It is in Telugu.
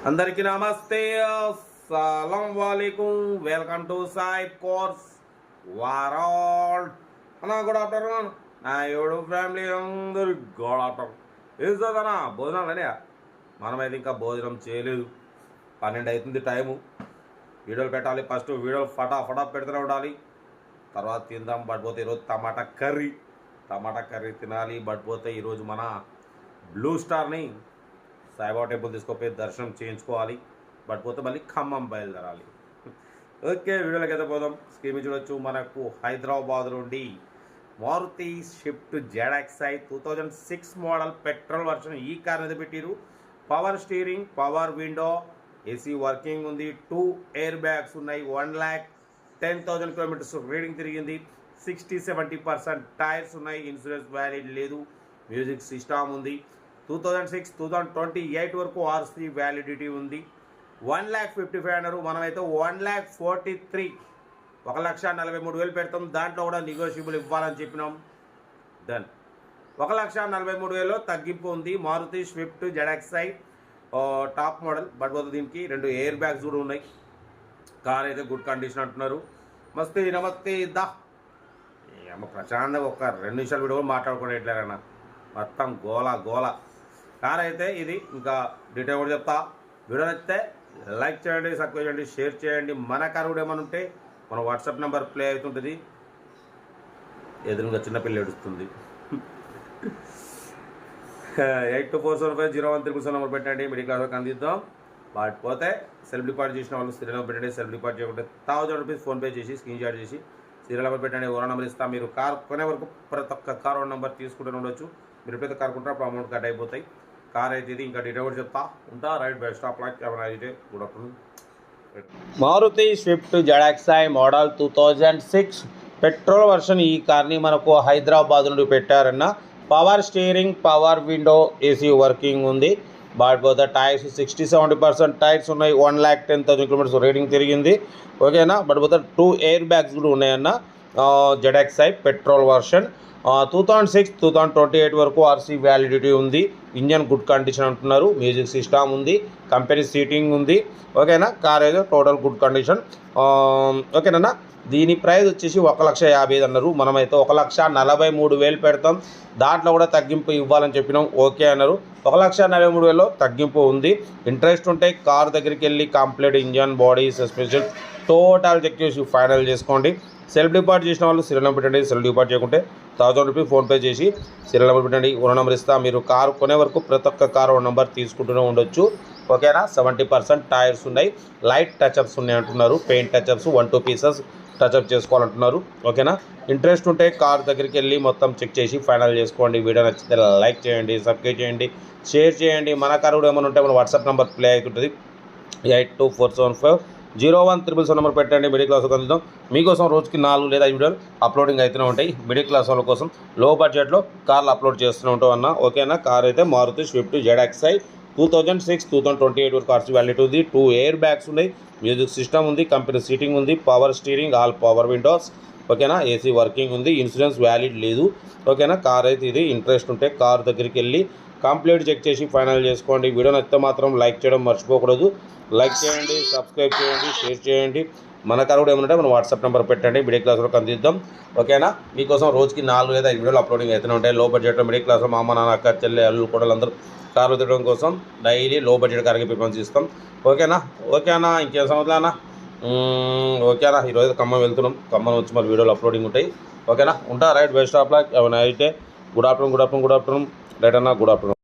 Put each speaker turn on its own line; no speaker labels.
అందరికీ నమస్తే, అస్సలం వాలేకుం. Welcome to Sai course world. అన్నా గుడ్ ఆఫ్టర్నూన్. నా యూట్యూబ్ ఫ్యామిలీ అందరు గుడ్ ఆఫ్టర్నూన్. ఏం చదవనా భోజనాలు అనే మనమైతే ఇంకా భోజనం చేయలేదు. 12 అవుతుంది టైము. వీడియోలు పెట్టాలి. ఫస్ట్ వీడియోలు ఫటా పెడుతూనే ఉండాలి. తర్వాత తిందాం. పడిపోతే ఈరోజు టమాటా కర్రీ తినాలి. పడిపోతే ఈరోజు మన బ్లూ స్టార్ని సాయిబాబా టెంపుల్ తీసుకుపోయి దర్శనం చేయించుకోవాలి. పడిపోతే మళ్ళీ ఖమ్మం బయలుదేరాలి. ఓకే, వీడియోలోకి అయితే పోదాం. స్క్రీన్ చూడొచ్చు. మనకు హైదరాబాద్ నుండి Maruti Swift ZXi 2006 model petrol version ఈ కార్ మీద పెట్టిరు. Power steering, power window, AC working ఉంది. 2 ఎయిర్ బ్యాగ్స్ ఉన్నాయి. 1,10,000 కిలోమీటర్స్ రీడింగ్ తిరిగింది. 60-70% టైర్స్ ఉన్నాయి. ఇన్సూరెన్స్ వ్యాలిడ్ లేదు. మ్యూజిక్ సిస్టమ్ ఉంది. 2006-2028 వరకు ఆర్సీ వ్యాలిడిటీ ఉంది. 1,50,000 అన్నారు. మనమైతే 1,43,000 1,43,000 పెడతాం. దాంట్లో కూడా నెగోషియబుల్ ఇవ్వాలని చెప్పినాం. డన్. 1,43,000 తగ్గింపు ఉంది. Maruti Swift ZXi top model. But దీనికి 2 ఎయిర్ బ్యాగ్స్ కూడా ఉన్నాయి. కార్ అయితే గుడ్ కండిషన్ అంటున్నారు. నమస్తే దా ప్రశాంతంగా ఒక 2 నిమిషాలు వీడియో మాట్లాడుకునేట్లేరన్నా. మొత్తం గోల కార్ అయితే ఇది. ఇంకా డీటెయిల్ కూడా చెప్తా. వీడియో నచ్చితే లైక్ చేయండి, సబ్స్క్రైబ్ చేయండి, షేర్ చేయండి. మన కార్ కూడా ఏమైనా ఉంటే మన వాట్సాప్ నెంబర్ ప్లే అవుతుంటుంది. ఎదురుగా చిన్నపిల్ల ఏడుస్తుంది. 82475013 నెంబర్ పెట్టండి. మిడిల్ క్లాస్ అందిద్దాం. వాటిపోతే సెల్ఫ్ డిపాజిట్ చేసిన వాళ్ళు సీరియల్ నెంబర్ పెట్టండి. సెల్ఫ్ డిపాజిట్ చేయకుంటే 1000 రూపీస్ ఫోన్పే చేసి స్క్రీన్ షాట్ చేసి సీరియల్ నెంబర్ పెట్టండి. ఓరో నెంబర్ ఇస్తాం. మీరు కార్ కొనే వరకు ప్రతి ఒక్క కార్ నెంబర్ తీసుకుంటూ ఉండొచ్చు. మీరు ఎప్పుడైతే కార్ కొంటారో అప్పుడు అమౌంట్ కట్ అయిపోతాయి. కార్ అయితే ఇది. ఇంకా డీటెయిల్ కూడా చెప్తా ఉంటా. రైట్ బై స్టాప్ లైక్ అయితే good afternoon. Maruti Swift ZXi model 2006 petrol version ఈ కార్ని మనకు హైదరాబాద్ నుండి పెట్టారన్న. Power steering, power window, AC working ఉంది. బాడిపోతే టైర్స్ 60-70% టైర్స్ ఉన్నాయి. 1,10,000 కిలోమీటర్స్ రీడింగ్ తిరిగింది. ఓకేనా. బడిపోతే 2 ఎయిర్ బ్యాగ్స్ కూడా ఉన్నాయన్న. ZXi పెట్రోల్ వర్షన్ 2006-2028 వరకు ఆర్సీ వ్యాలిడిటీ ఉంది. ఇంజన్ గుడ్ కండిషన్ అంటున్నారు. మ్యూజిక్ సిస్టమ్ ఉంది. కంపెనీ సీటింగ్ ఉంది. ఓకేనా. కార్ అయితే టోటల్ గుడ్ కండిషన్. ఓకేనా. దీని ప్రైస్ వచ్చేసి 1,50,000 అన్నారు. మనమైతే 1,43,000 పెడతాం. దాంట్లో కూడా తగ్గింపు ఇవ్వాలని చెప్పినాం. ఓకే అన్నారు. 1,43,000 తగ్గింపు ఉంది. ఇంట్రెస్ట్ ఉంటే కార్ దగ్గరికి వెళ్ళి complete engine, body, suspension total check చేసి ఫైనల్ చేసుకోండి. సెల్ఫ్ డిపాజిట్ చేసిన వాళ్ళు సీరియల్ నెంబర్ పెట్టండి. సెల్ఫ్ డిపాజిట్ చేయకుంటే 1000 రూపీస్ ఫోన్పే చేసి సీరియల్ నెంబర్ పెట్టండి. ఓ నెంబర్ ఇస్తా. మీరు కారు కొనే వరకు ప్రతి ఒక్క కారు ఓ నెంబర్ తీసుకుంటూనే ఉండొచ్చు. ఓకేనా. 70% టైర్స్ ఉన్నాయి. లైట్ టచ్అప్స్ ఉన్నాయి అంటున్నారు. పెయింట్ టచ్అప్స్ 1-2 పీసెస్ టచ్అప్ చేసుకోవాలంటున్నారు. ఓకేనా. ఇంట్రెస్ట్ ఉంటే కార్ దగ్గరికి వెళ్ళి మొత్తం చెక్ చేసి ఫైనల్ చేసుకోండి. వీడియో నచ్చితే లైక్ చేయండి, సబ్స్క్రైబ్ చేయండి, షేర్ చేయండి. మన కారు కూడా ఏమైనా ఉంటే మన వాట్సాప్ నెంబర్ ప్లే అవుతుంటుంది. 82475013 నెంబర్ పెట్టండి. మిడిల్ క్లాస్ అందుతాం. మీకోసం రోజుకి 4 లేదా 5 వీడియోలు అప్లోడింగ్ అవుతూనే ఉంటాయి. మిడిల్ క్లాస్ వాళ్ళ కోసం లో బడ్జెట్లో కార్లు అప్లోడ్ చేస్తూనే ఉంటాం అన్న. ఓకేనా. కార్ అయితే మారుతి స్విఫ్ట్ ZXi 2006-2028 వరకు ఆర్సీ వ్యాలిడిటీ ఉంది. 2 ఎయిర్ బ్యాగ్స్ ఉన్నాయి. మ్యూజిక్ సిస్టమ్ ఉంది. కంపెనీ సీటింగ్ ఉంది. Power steering, all power Windows. ఓకేనా. ఏసీ వర్కింగ్ ఉంది. ఇన్సూరెన్స్ వ్యాలిడ్ లేదు. ఓకేనా. కార్ అయితే ఇది. ఇంట్రెస్ట్ ఉంటే కార్ దగ్గరికి వెళ్ళి కంప్లీట్ చెక్ చేసి ఫైనల్ చేసుకోండి. వీడియో నచ్చితే మాత్రం లైక్ చేయడం మర్చిపోకూడదు. లైక్ చేయండి, సబ్స్క్రైబ్ చేయండి, షేర్ చేయండి. మన కార్ కూడా ఏమంటే మన వాట్సాప్ నెంబర్ పెట్టండి. మిడిల్ క్లాస్లో అందిద్దాం. ఓకేనా. మీకోసం రోజుకి 4 లేదా 5 వీడియోలు అప్లోడింగ్ అవుతూనే ఉంటాయి. లో బడ్జెట్లో మిడిల్ క్లాస్లో మా అమ్మ, నాన్న, అక్క, చెల్లె, అల్లు కూడా అందరూ కార్లు తిరగడం కోసం డైలీ లో బడ్జెట్ కార్కి ప్రిఫరెన్స్ ఇస్తాం. ఓకేనా. ఇంకేం సంవత్సరానా. ఓకేనా. ఈరోజు ఖమ్మం వెళ్తున్నాం. ఖమ్మం వచ్చి మరి వీడియోలు అప్లోడింగ్ ఉంటాయి. ఓకేనా. ఉంటా. Right best of luck. ఏమైనా అయితే గుడ్ ఆఫ్టర్నూన్ రైట్ అన్న. Good afternoon.